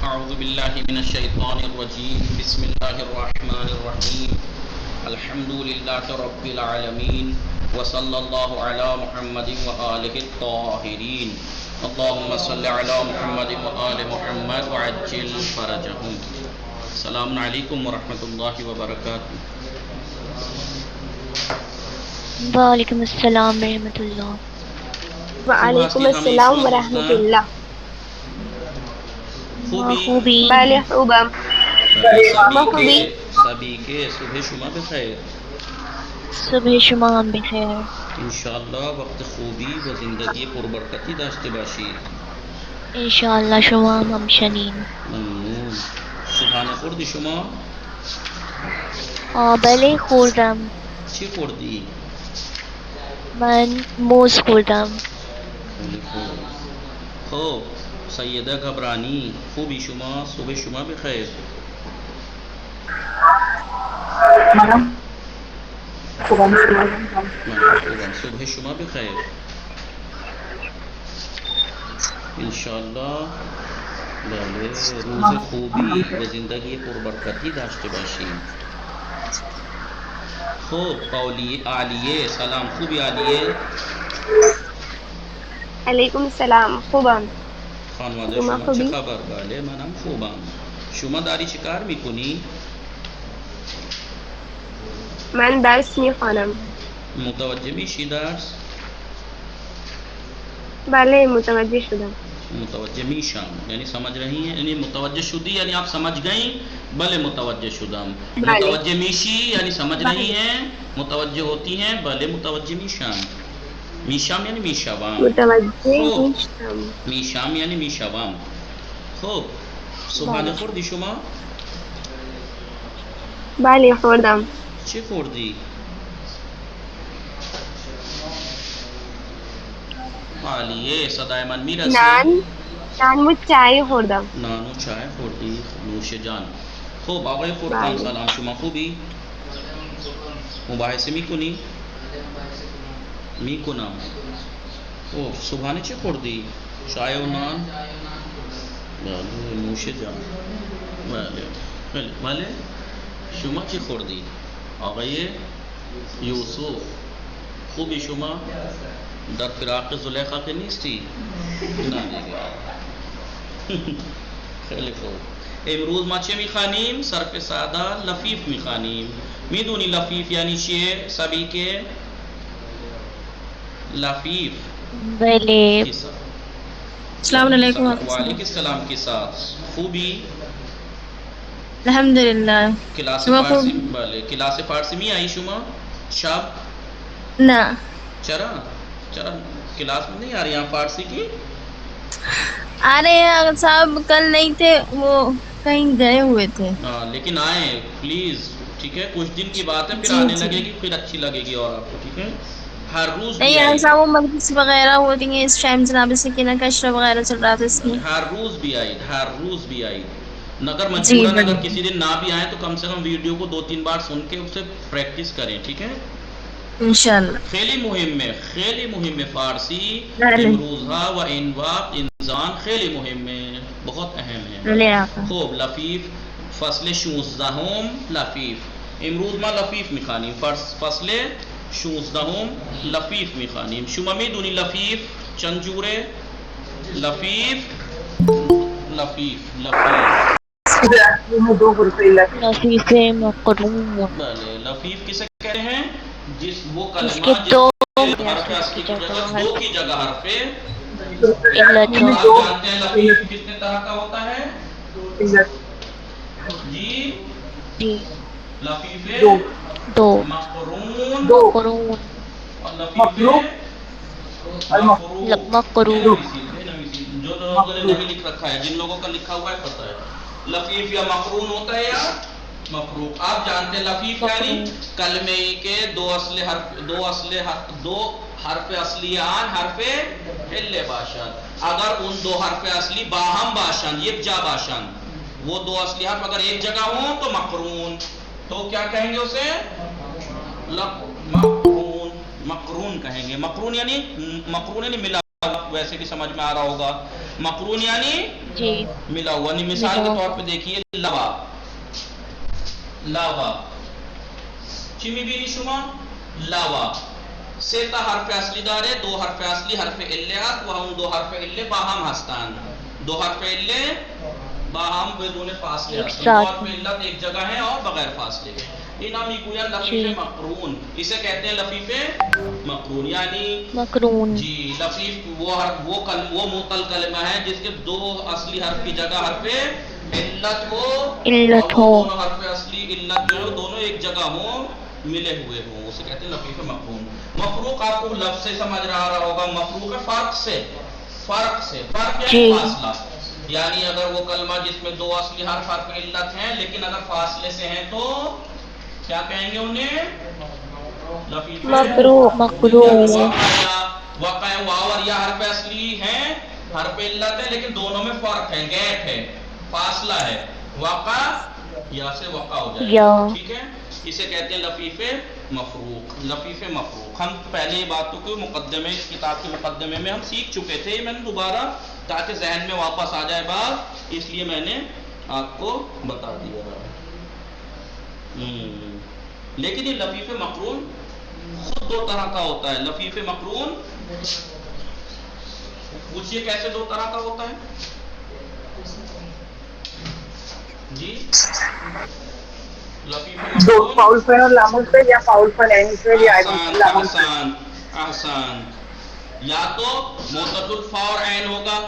اعوذ باللہ من الشیطان الرجیم بسم اللہ الرحمن الرحیم الحمد للہ رب العالمین وصلی اللہ علی محمد وآلہ الطاہرین اللہم صل علی محمد وآل محمد وعجل فرجہم. السلام علیکم ورحمۃ اللہ وبرکاتہ. وعلیکم السلام ورحمۃ اللہ. وعلیکم السلام ورحمۃ اللہ. خوبی بله خوبم. سبھی کے صبح شما بخیر. صبح شما هم بخیر. انشاءاللہ وقت خوبی و زندگی پربرکتی داشته باشید. انشاءاللہ شما هم همچنین. ممنون. صبحانه خوردی شما؟ بله خوردم. چی خوردی؟ من موز خوردم. خیلی خوب. خب سیدہ گھبرانی خوبی شما؟ صبح شما بخیر. منم خوبم. صبح شما بخیر. انشاءاللہ بله روز خوبی و زندگی پربرکتی داشته باشید. خب عالیه سلام. خوبی عالیه؟ علیکم السلام. خوبم. خانواده شما شما خوبی؟ چه خبر؟ بله منم خوبم. شما داری چی کار میکنی؟ من درس میخوانم. متوجه میشی درس؟ بله متوجه شدم. متوجه میشم یعنی سمجھ رہی ہیں، یعنی متوجہ شدی یعنی آپ سمجھ گئیں. بلے متوجہ شدم. بله. متوجہ میشی یعنی سمجھ رہی ہیں، متوجہ ہوتی ہیں. بلے متوجہ میشم. میشم یعنی میشوام. متوجه خوب. میشم. میشم یعنی میشوام. خب صبحانه خوردی شما؟ بله خوردم. چی خوردی؟ عالیه صدای من میرسه؟ نان و چای خوردم. نان و چای خوردی. نوش جان. خب آقای فرقان بله. سلام. شما خوبی؟ مباحثه میکنی؟ میکنم. خب صبحانه چی خوردی؟ چای و نان؟ بله نوش جان. بله شما چی خوردی؟ آقای یوسف خوبی شما؟ در فراق زلیخا که نیستی؟ نه دیگه. خیلی خوب. امروز ما چه میخوانیم؟ صرف ساده لفیف میخوانیم. میدونی لفیف یعنی چیه؟ سبھی که لفیف بله. السلام علیکم. وعلیکم السلام کے ساتھ. خوبی؟ الحمدللہ. کلاس شما فارسی خوب؟ بله کلاس فارسی می آئی شما شب؟ نہ چرا کلاس میں نہیں آ رہی ہیں فارسی کی؟ آ رہے ہیں صاحب، کل نہیں تھے، وہ کہیں گئے ہوئے تھے. لیکن آئیں پلیز. ٹھیک ہے کچھ دن کی بات ہے پھر جی آنے جی. لگے گی، پھر اچھی لگے گی اور آپ کو. ٹھیک ہے ہر روز بھی نہیں آئی. ایسا وہ مجلس وغیرہ ہوتی ہیں اس ٹائم، جناب سکینہ کا اشرا وغیرہ چل رہا تھا اس میں. ہر روز بھی آئی. ہر روز بھی آئی. اگر جی مجبوراً اگر بڑھیا. کسی دن نہ بھی آئیں تو کم سے کم ویڈیو کو 2-3 بار سن کے اسے پریکٹس کریں. ٹھیک ہے انشاءاللہ. خیلی مهم فارسی بله. امروزها و این وقت انسان خیلی مهمه، بہت اہم ہے. بله آقا. خوب لفیف فصل 16 لفیف. امروز ما لفیف میخوانیم. فصل 16 لفیف میخوانیم. شما میدونی لفیف چند جوره؟ لفیف دو گروپے لگے. لفیف مقرون. بلے لفیف کسے کہتے ہیں؟ جس وہ جس کے کلمہ دو حرف اصلی کی جگہ دو کی جگہ حرف علت ہو. آپ جانتے ہیں لفیف کتنے طرح کا ہوتا ہے؟ جی جی لفیف دو. مقرون قرون. اور لفیف مقرون. جو لوگوں نے نہیں لکھ رکھا ہے، جن لوگوں کا لکھا ہوا ہے پتہ ہے. لفیف یا مقرون ہوتا ہے یا مفروق. آپ جانتے ہیں لفیف یعنی کلمے کے دو حرف اصلیان حرف علے باشند. اگر ان دو حرف اصلی باہم باشند یک جا باشند، وہ دو اصلی حرف اگر ایک جگہ ہوں تو مقرون. تو کیا کہیں گے اسے؟ مقرون کہیں گے. مقرون یعنی ملا، ویسے بھی سمجھ میں آ رہا ہوگا. مقرون یعنی جی ملا ہوا نہیں. مثال کے طور پہ دیکھیے لوا لاوا چمی بینی شما لاوا سیتا حرف اصلی دارے دو حرف اصلی حرف علت و ہم دو حرف علت باہم ہستان دو حرف علت باہم بدون فاصلے ہستان دو حرف علت ایک جگہ ہیں اور بغیر فاصلے کے. یہ نام گویا لفیف مقرون اسے کہتے ہیں لفیف مقرون یعنی مقرون. جی لفیف وہ معطل کلمہ ہے جس کے دو اصلی حرف کی جگہ حرف علت ہو علت ہو دونوں حرف اصلی علت جو دونوں ایک جگہ ہوں ملے ہوئے ہوں اسے کہتے ہیں لفیف مقرون. مفروق آپ کو لفظ سے سمجھ رہا ہوگا مفروق ہے فرق یعنی فاصلہ یعنی اگر وہ کلمہ جس میں دو اصلی حرف علت ہیں لیکن اگر فاصلے سے ہیں تو کیا کہیں گے انہیں لفیف مقرون. وقع واو اور یا حرف اصلی ہیں حرف علت ہے لیکن دونوں میں فرق ہے گیپ ہے فاصلہ ہے وقع یا سے وقع ہو جائے گا. ٹھیک ہے اسے کہتے ہیں لفیف مفروق. ہم پہلے ہی باتوں کو مقدمے اس کتاب کے مقدمے میں ہم سیکھ چکے تھے. میں نے دوبارہ تاکہ ذہن میں واپس آ جائے بات اس لیے میں نے آپ کو بتا دیا. لیکن یہ لفیف مقرون خود دو طرح کا ہوتا ہے. لفیف مقرون پوچھئے کیسے دو طرح کا ہوتا ہے جی لفیف دو فاؤل فعل اور لام الفعل یا فاؤل فعل عین فعل یا احسان یا تو معتل الفا اور عین ہوگا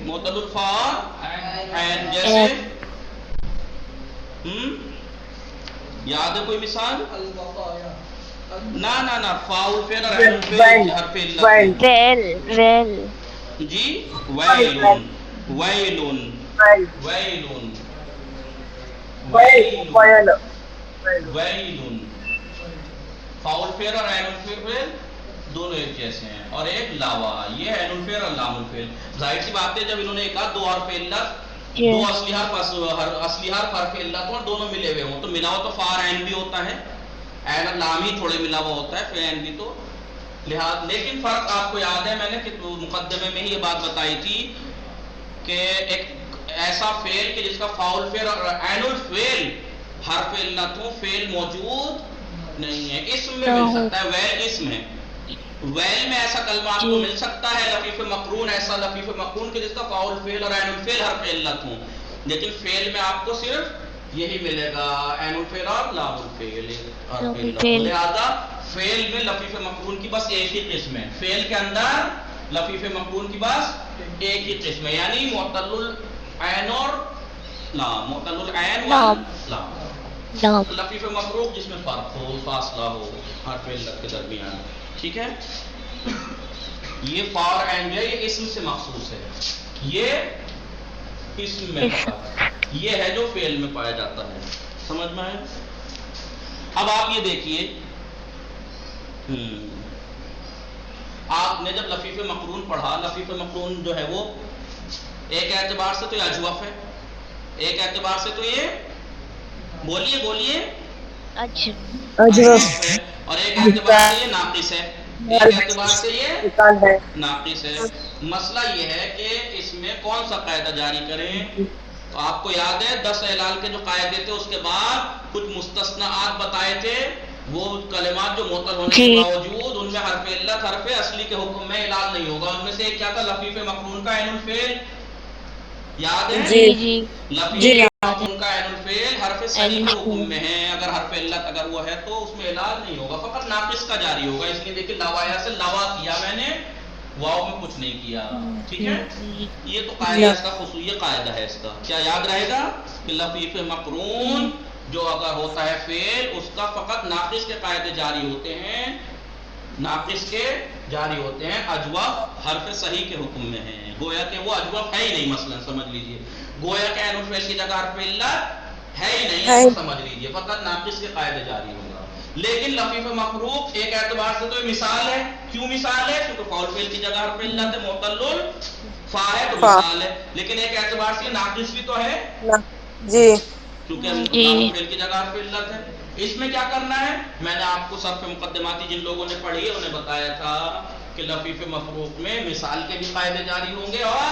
معتل الفا عین جیسے یاد ہے کوئی مثال نہ فاؤل فعل اور عین فعل حرف علت ویل جی ویلون فاؤل فعل اور عین الفعل دونوں ایک جیسے ہیں اور ایک لاوا یہ عین الفعل اور لام الفعل. ظاہر سی بات ہے جب انہوں نے کہا دو حرف علت دو اصلی حرف حرف علت اور دونوں ملے ہوئے ہوں تو ملا ہوا تو فار عین بھی ہوتا ہے عین اور لام ہی تھوڑے ملا ہوا ہوتا ہے پھر عین بھی تو لحاظ. لیکن فرق آپ کو یاد ہے میں نے مقدمے میں ہی یہ بات بتائی تھی کہ ایک ایسا فعل کہ جس کا فاؤل فعل اور عین الفعل حرف علت ہو فعل موجود نہیں ہے اسم میں مل سکتا ہے ویل اسم ہے ویل میں ایسا کلمہ آپ کو مل سکتا ہے لفیف مقرون ایسا لفیف مقرون کہ جس کا فاؤل فعل اور عین الفعل حرف علت ہوں لیکن فعل میں آپ کو صرف یہی ملے گا عین الفعل اور لام الفعل حرف علت. لہذا فعل میں لفیف مقرون کی بس ایک ہی قسم ہے فعل کے اندر لفیف مقرون کی بس ایک ہی قسم ہے یعنی معتل العین اور لام معتل العین لام لفیف مفروق جس میں فرق ہو فاصلہ ہو حرف علت کے درمیان. ٹھیک ہے یہ فار عین جو ہے یہ اسم سے مخصوص ہے یہ اسم میں یہ ہے جو فعل میں پایا جاتا ہے. سمجھ میں آئے. اب آپ یہ دیکھیے آپ نے جب لفیف مقرون پڑھا لفیف مقرون جو ہے وہ ایک اعتبار سے تو یہ اجوف ہے ایک اعتبار سے تو یہ بولیے اور ایک اعتبار سے یہ ناقص ہے ایک اعتبار سے یہ ناقص ہے. مسئلہ یہ ہے کہ اس میں کون سا قاعدہ جاری کریں. تو آپ کو یاد ہے 10 اعلال کے جو قاعدے تھے اس کے بعد کچھ مستثناءات بتائے تھے وہ کلمات جو معطل ہونے کے باوجود ان میں حرف علت حرف اصلی کے حکم میں اعلال نہیں ہوگا. ان میں سے ایک کیا تھا لفیف مقرون کا عین الفعل یاد ہے لفیف مقرون کا عین الفعل حرف صحیح کے حکم میں ہے اگر حرف علت اگر وہ ہے تو اس میں اعلال نہیں ہوگا فقط ناقص کا جاری ہوگا. اس لیے دیکھیں لوایا سے لوا کیا میں نے واو میں کچھ نہیں کیا. ٹھیک ہے یہ تو قاعدہ اس کا خصوصی قاعدہ ہے. اس کا کیا یاد رہے گا کہ لفیف مقرون جو اگر ہوتا ہے فعل اس کا فقط ناقص کے قاعدے جاری ہوتے ہیں ناقص کے جاری ہوتے ہیں اجوف حرف صحیح کے حکم میں ہیں. گویا کہ وہ اجوف ہے ہی نہیں. مثلا سمجھ لیجئے گویا کہ عین الفعل کی جگہ حرف علت ہے ہی نہیں ہے. سمجھ لیجئے فقط ناقص کے قاعدے جاری ہوگا. لیکن لفیف مفروق ایک اعتبار سے تو یہ مثال ہے. کیوں مثال ہے؟ کیونکہ فاؤل فعل کی جگہ حرف علت ہے معطل الفا ہے تو مثال ہے. لیکن ایک اعتبار سے ناقص بھی تو ہے جی کیونکہ فاؤل فعل کی جگہ حرف علت ہے. اس میں کیا کرنا ہے میں نے آپ کو صرف مقدماتی جن لوگوں نے پڑھی ہے انہیں بتایا تھا کہ لفیف مفروق میں مثال کے بھی قاعدے جاری ہوں گے اور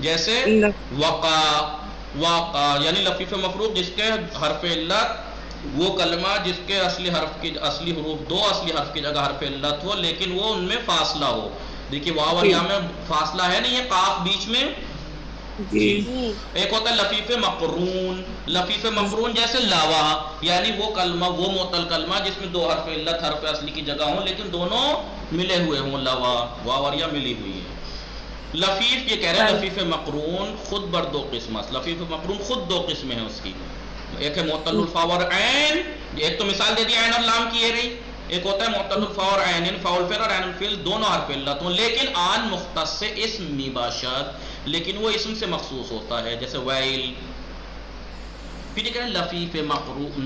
جیسے وقع، واقع یعنی لفیف مفروق جس کے حرف علت وہ کلمہ جس کے اصلی حروف دو اصلی حرف کی جگہ حرف علت ہو لیکن وہ ان میں فاصلہ ہو. دیکھیے واو اور یا میں فاصلہ ہے نہیں، یہ قاف بیچ میں. ایک ہوتا ہے لفیف مقرون. لفیف مقرون جیسے لاوا یعنی وہ کلمہ، وہ معطل کلمہ جس میں دو حرف علت حرف اصلی کی جگہ ہوں لیکن دونوں ملے ہوئے ہوں. لاوا واو اور یا ملی ہوئی ہے. لفیف یہ کہہ رہے ہیں لفیف مقرون خود بر دو قسم. لفیف مقرون خود دو قسمیں ہیں اس کی. ایک ہے معطل الفا اور عین، ایک تو مثال دے دی عین اور لام کی یہ رہی. ایک ہوتا ہے معطل الفا اور عین، فاء الفعل اور عین الفعل دونوں حرف علت ہوں لیکن آن مختص سے اسم می باشد، لیکن وہ اسم سے مخصوص ہوتا ہے جیسے ویل. پھر یہ کہہ رہے ہیں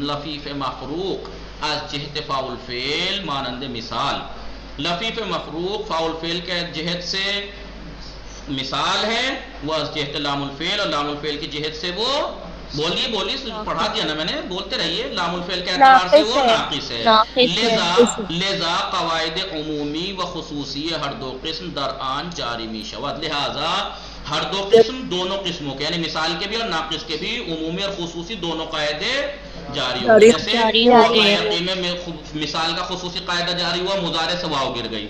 لفیف مفروق از جہت فاء الفعل مانند مثال. لفیف مفروق فاء الفعل کے جہت سے مثال ہے، وہ از جہت لام الفعل اور لام الفعل کی جہت سے وہ بولیے پڑھا دیا نا میں نے، بولتے رہیے. لام الفعل کے اعتبار سے وہ ناقص ہے. لذا قواعد عمومی و خصوصی ہر دو قسم در آن جاری می شود. لہذا ہر دو قسم دونوں قسموں کے یعنی مثال کے بھی اور ناقص کے بھی عمومی اور خصوصی دونوں قاعدے جاری ہوں. جیسے میں مثال کا خصوصی قاعدہ جاری ہوا، مضارع سے واو گر گئی.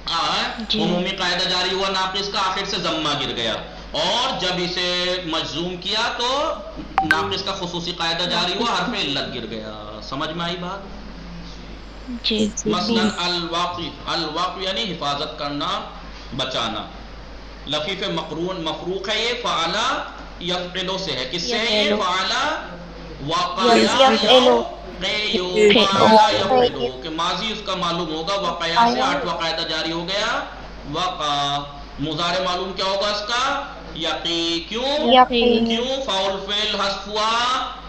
عمومی قاعدہ جاری ہوا ناقص کا، آخر سے ضمہ گر گیا. اور جب اسے مجزوم کیا تو ناقص کا خصوصی قاعدہ جاری ہوا، حرف علت گر گیا. سمجھ میں آئی بات؟ جی. مثلا الواقع یعنی حفاظت کرنا، بچانا. لفیف مقرون مفروق ہے، یہ فعلا یفعلو سے ہے. کس سے ہے یہ؟ فعلا وقع کہ ماضی اس کا معلوم ہوگا. وقعہ سے آٹھواں قاعدہ جاری ہو گیا. وقع مضارع معلوم کیا ہوگا اس کا؟ یقی. کیوں؟ فاء الفعل حذف ہوا،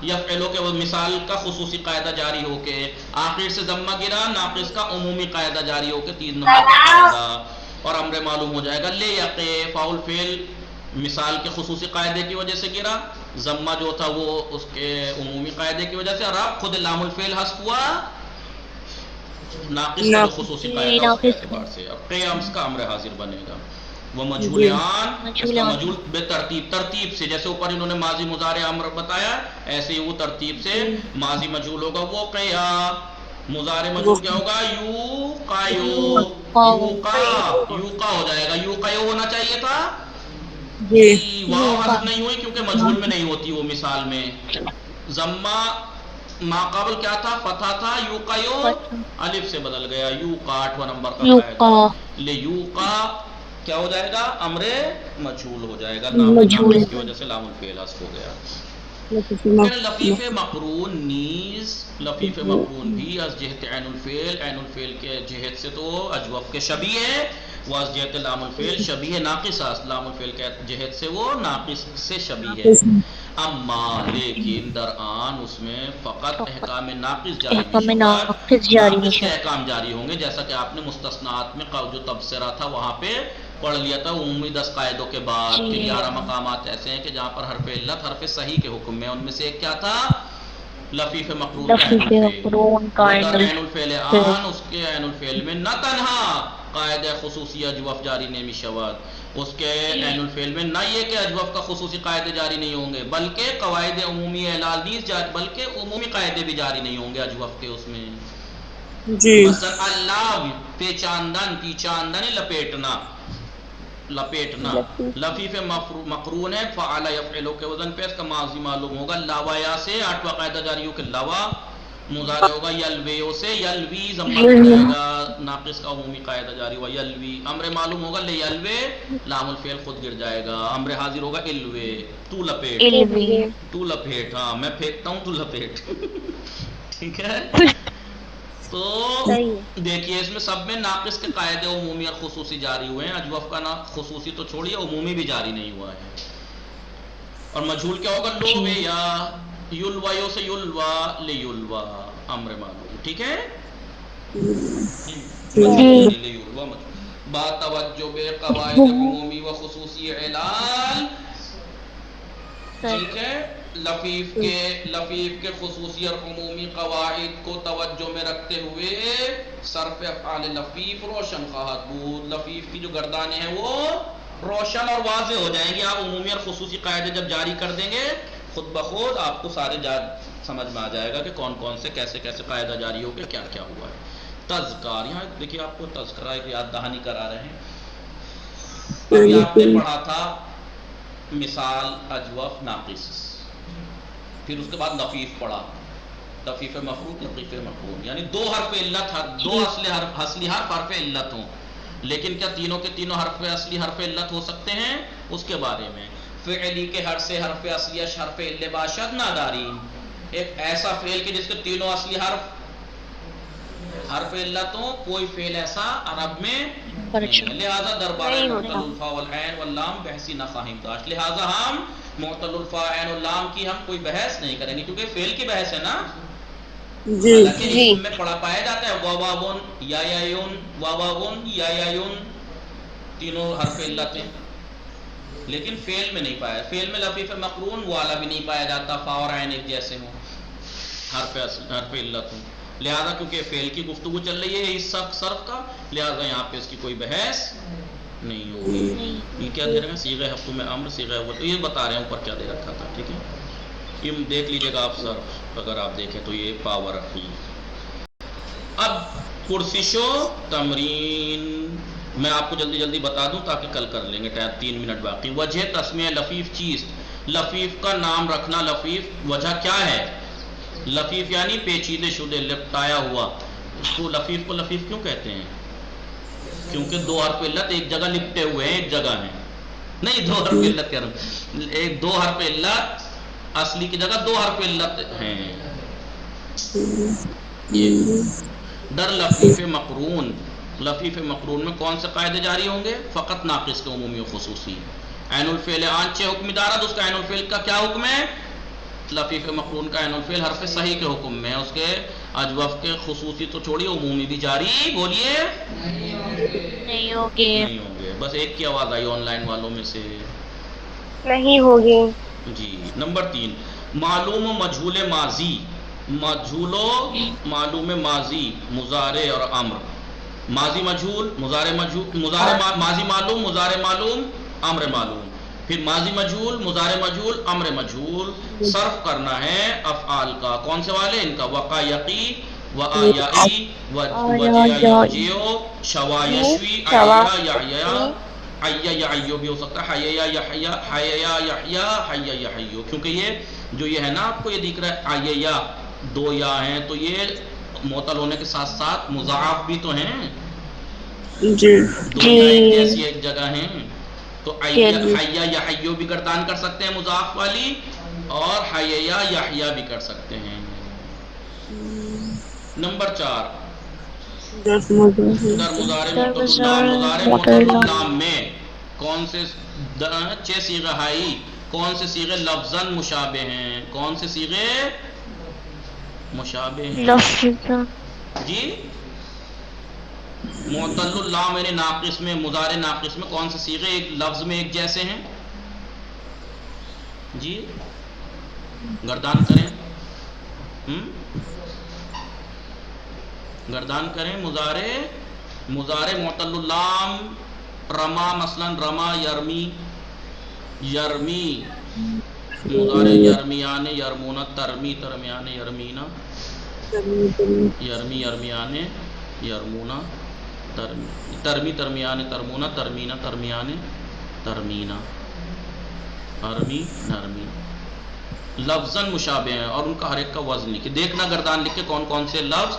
یفعلو کے مثال کا خصوصی قاعدہ جاری ہو کے آخر سے ضمہ گرا، ناقص کا عمومی قاعدہ جاری ہو کے 3 نمبر کا قاعدہ اور امر معلوم ہو جائے گا. لے یقی فاء الفعل مثال کے خصوصی قاعدے کی وجہ سے گرا، ضمہ جو تھا وہ اس کے عمومی قاعدے کی وجہ سے، اور اب خود لام الفعل حذف ہوا ناقص کا خصوصی قاعدہ اس کے اعتبار سے. اب قیامس کا امر حاضر بنے گا. وہ مجھولیان مجھول بے ترتیب سے، جیسے اوپر انہوں نے ماضی مضارع امر بتایا ایسے ہی وہ ترتیب سے ماضی مجھول ہوگا. وہ قیا مضارع مجھول کیا ہوگا؟ یوقا ہو جائے گا. یوقا ہونا چاہیے تھا، واو حذف نہیں ہوئی کیونکہ مجھول میں نہیں ہوتی وہ مثال میں. ضمہ ماقابل کیا تھا؟ فتح تھا. یوقایو الف سے بدل گیا. یوقا 8واں نمبر کا قاعدہ. لے یوقا کیا ہو جائے گا؟ امر مجھول ہو جائے گا، ناقص کی وجہ سے لام الفعل حذف ہو گیا. لفیف مقرون نیز، لفیف مقرون بھی از جہت عین الفعل، عین الفعل کے جہت سے تو اجوف کے شبیہ ہے. وہ از جہت لام الفعل شبیہ ناقص، لام الفعل کے جہت سے وہ ناقص سے شبیہ ہے. اما لیکن در آن اس میں فقط احکام ناقص جاری احکام جاری ہوں گے. جیسا کہ آپ نے مستثنات میں جو تبصرہ تھا وہاں پہ پڑھ لیا تھا. عمومی 10 قاعدوں کے بعد پھر 11 مقامات ایسے ہیں کہ جہاں پر حرف علت حرف صحیح کے حکم میں، ان میں سے ایک کیا تھا؟ لفیف مقرون عین الفعل آن، اس کے عین الفعل میں نہ تنہا قاعدہ خصوصی اجوف جاری نہیں شود، اس کے عین الفعل میں نہ یہ کہ اجوف کا خصوصی قاعدے جاری نہیں ہوں گے بلکہ قواعد عمومی اعلال نیز جاری، بلکہ عمومی قاعدے بھی جاری نہیں ہوں گے اجوف کے اس میں. مثلا اللہ پیچاندن لپیٹنا لفیف مقرون ہے. فعل یفعل کے وزن پہ اس کا ماضی معلوم ہوگا. لاویا سے 8واں قاعدہ جاری ہو کہ لاوا مضارع ہوگا. یلویو سے یلوی ضمہ جائے گا، ناقص کا عمومی قاعدہ جاری ہوا. یلوی امر معلوم ہوگا. لے یلوے لام الفعل خود گر جائے گا، امر حاضر ہوگا. الوے تو لپیٹ. ہاں میں پھینکتا ہوں تو لپیٹ. ٹھیک ہے. تو دیکھیے اس میں سب میں ناقص کے قاعدے عمومی اور خصوصی جاری ہوئے ہیں. اجوف کا خصوصی تو چھوڑیے، عمومی بھی جاری نہیں ہوا ہے. اور مجھول کیا ہوگا؟ لو یا یلویو سے یلوا لے یلوا امر معلوم. ٹھیک ہے. با توجہ بے قواعد عمومی و خصوصی علال. ٹھیک ہے. لفیف کے خصوصی اور عمومی قواعد کو توجہ میں رکھتے ہوئے صرف افعال لفیف روشن خواہد بود. لفیف کی جو گردانیں ہیں وہ روشن اور واضح ہو جائیں گی. آپ عمومی اور خصوصی قاعدے جب جاری کر دیں گے خود بخود آپ کو سارے سمجھ میں آ جائے گا کہ کون کون سے کیسے کیسے قاعدہ جاری ہو گیا, کیا کیا ہوا ہے. تذکار, یہاں دیکھیے آپ کو تذکرہ ایک یاد دہانی کرا رہے ہیں. ابھی آپ نے پڑھا تھا مثال, اجوف, ناقص, پھر اس کے بعد لفیف پڑھا, لفیف مفروض, لطیف مقرون, یعنی دو حرف علت, دو اصلی حرف حرف علت ہوں. لیکن کیا تینوں کے تینوں حرف اصلی حرف علت ہو سکتے ہیں؟ اس کے بارے میں. فعلی کے ہر سے حرف اصلی حرف عل باشد ناداری, ایک ایسا فعل کہ جس کے تینوں اصلی حرف علت ہوں, کوئی فعل ایسا عرب میں نہیں ہے. لہذا دربار معتل الفا والعین واللام بحثی نہ خواہیم داشت. لہذا ہم معتل الفا عین واللام کی ہم کوئی بحث نہیں کریں گے کیونکہ فعل کی بحث ہے نا. حالانکہ اسم میں پڑھا پایا جاتا ہے واواون, یا یون, واواون, یا یون, تینوں حرف علت ہیں, لیکن فعل میں نہیں پایا. فعل میں لفیف مقرون والا بھی نہیں پایا جاتا, فا اور عین ایک جیسے ہوں, حرف علت ہوں. لہذا کیونکہ فعل کی گفتگو چل رہی ہے اس صرف کا, لہذا یہاں پہ اس کی کوئی بحث نہیں ہوگی. یہ کیا دے رہے ہیں؟ صیغہ ہفتوں میں امر, صیغہ اول, تو یہ بتا رہے ہیں اوپر کیا دے رکھا تھا. ٹھیک ہے, یہ دیکھ لیجیے گا آپ سر, اگر آپ دیکھیں تو یہ پاور رکھی. اب پرسش و تمرین میں آپ کو جلدی جلدی بتا دوں تاکہ کل کر لیں گے, 3 منٹ باقی. وجہ تسمیہ لفیف چیز, لفیف کا نام رکھنا. لفیف وجہ کیا ہے؟ لفیف یعنی پیچیدے شدے, لپٹایا ہوا. اس کو لفیف کیوں کہتے ہیں؟ کیونکہ دو حرف علت ایک جگہ لپٹے ہوئے ہیں, ایک جگہ ہیں. نہیں, دو حرف علت کہہ رہا ہوں, ایک دو حرف علت اصلی کی جگہ دو حرف علت ہیں. یہ در لفیف مقرون, لفیف مقرون میں کون سے قاعدے جاری ہوں گے؟ فقط ناقص کے عمومی و خصوصی. عین الفعل آنچ حکم دارد, اس کا عین الفعل کا کیا حکم ہے؟ لفیف مقرون کا عین الفعل حرف صحیح کے حکم میں. اس کے اجوف کے خصوصی تو چھوڑیے, عمومی بھی جاری بولیے نہیں ہوگے. بس ایک کی آواز آئی آن لائن والوں میں سے, نہیں ہوگی. جی. نمبر 3, معلوم و مجہول ماضی. مجہول و معلوم ماضی, مضارع اور امر. ماضی مجہول, مضارع ماضی معلوم, مضارع معلوم, امر معلوم. پھر ماضی مجہول, مضارع مجہول, امر مجہول. صرف کرنا ہے افعال کا. کون سے والے؟ ان کا وقع یقی, وآیائی, وجیو, شوا یشوی, عیا یحیا, حیا یحیو بھی ہو سکتا ہے, حیا یحیا, حیا یحیا, حیا یحیو. کیونکہ یہ ہے نا آپ کو یہ دکھ رہا ہے حیا, دو یا ہیں, تو یہ معطل ہونے کے ساتھ ساتھ مضاعف بھی تو ہیں. دو یا ایک جیسی ایک جگہ ہیں, تو حیا یحیو بھی گردان کر سکتے ہیں مضاعف والی, اور حیا یحیا بھی کر سکتے ہیں. نمبر 4, در مضارع معتل اللام میں کون سے 6 صیغہ ہائی, کون سے صیغے لفظاً مشابہ ہیں؟ کون سے صیغے مشابہ ہیں؟ جی, معتل اللام یعنی ناقص میں, مضارع ناقص میں کون سے صیغے ایک لفظ میں ایک جیسے ہیں؟ جی, گردان کریں, گردان کریں. مضارع معتل اللام, رما مثلا, رما یرمی, مضارع یرمیان, یرمونا, ترمی, ترمیان, یرمینا, یرمیان, یرمونا, ترمی, ترمیان, ترمونا, ترمینا, ترمیان, ترمینا, نرمی. لفظاً مشابہ ہیں اور ان کا ہر ایک کا وزن لکھے. دیکھنا گردان لکھ کے کون کون سے لفظ,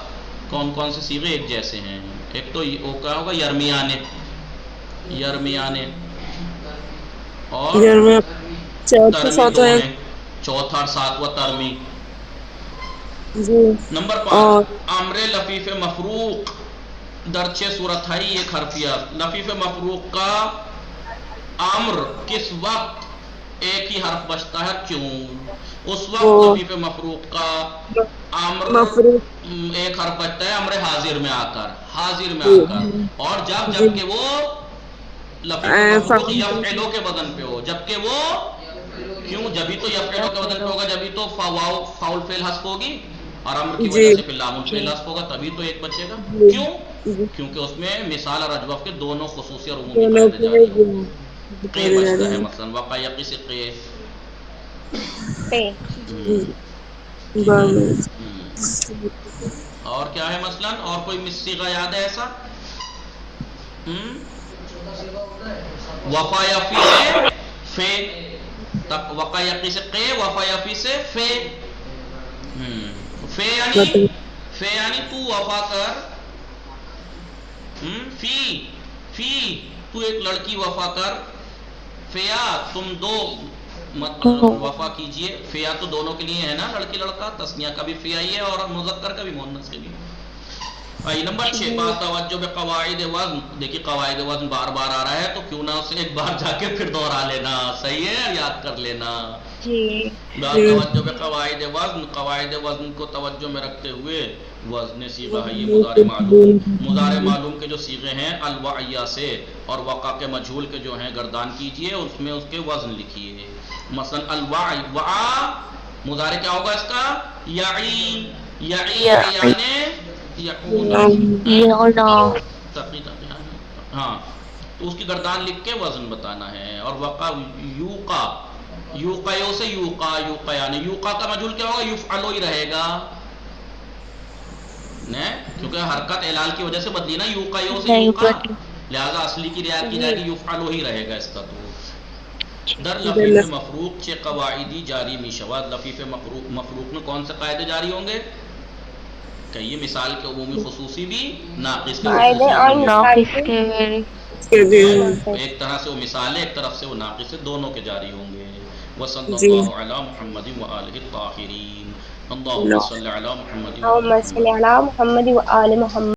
کون کون سے صیغے ایک جیسے ہیں. ایک تو وہ کیا ہوگا, یرمیانے, اور ترمی ہے, چوتھا اور ساتواں ترمی. نمبر 5, امر لفیف مفروق. در 6 صورت ہے ایک حرفیہ. لفیف مفروق کا امر کس وقت ایک ہی حرف بچتا ہے, کیوں؟ اس وقت لفیف مفروق کا امر ایک حرف بچتا ہے امر حاضر میں آ کر, اور جب کہ وہ لفیف مفروق یفعلو کے وزن پہ ہو, جبکہ وہ کیوں, جبھی تو یفعلو کے وزن پہ ہوگا, جبھی تو فاؤل فعل حذف ہوگی, اور امر کی وجہ سے پھر لام الفعل حذف ہوگا, تبھی تو ایک بچے گا. کیوں؟ کیونکہ اس میں مثال اور اجوف کے دونوں خصوصی اور عمومی قاعدے جاری ہیں. قے بچتا ہے مثلا وقع یقی سے قے پہ اور کیا ہے مثلا اور کوئی صیغہ یاد ہے ایسا وفا یفی سے فے تک وقع یقی سے قے وفا یفی سے فے فے یعنی تو وفا کر فی تو ایک لڑکی وفا کر فیا تم دو وفا کیجئے فیا تو دونوں کے لیے ہے نا لڑکی لڑکا تسنیہ کا بھی فیا ہی ہے اور مذکر کا بھی مؤنث کے لیے نمبر 6 بات توجہ بے قواعد وزن دیکھیے قواعد وزن بار بار آ رہا ہے تو کیوں نہ اسے ایک بار جا کے پھر دوہرا لینا صحیح ہے یاد کر لینا جی بات توجہ بے قواعد وزن کو توجہ میں رکھتے ہوئے وزن صیغہ ہے یہ مضارع معلوم کے جو صیغے ہیں الوعیہ سے اور وقع کے مجہول کے جو ہیں گردان کیجئے اس میں اس کے وزن لکھیے مثلا الوعی وعا مضارع کیا ہوگا اس کا یعی ہاں تو اس کی گردان لکھ کے وزن بتانا ہے اور وقع یوقا سے یوقا یعنی یوقا کا مجہول کیا ہوگا یفعلو ہی رہے گا کیونکہ حرکت اعلال کی وجہ سے بدلی نا یوقا سے یوقا لہذا اصلی کی رعایت کی جائے گی یفعلو ہی رہے گا اس کا تو در لفیف مفروق چھ قواعدی جاری می شود لفیف مفروق میں کون سے قاعدے جاری ہوں گے کہ یہ مثال کے عمومی خصوصی بھی ناقص کے ایک طرح سے وہ مثال ہے ایک طرف سے وہ ناقص ہے دونوں کے جاری ہوں گے وصلی اللہ علی محمد وآلہ الطاہرین اللہم صلی علی محمد اللہم صلی علی محمد وآل محمد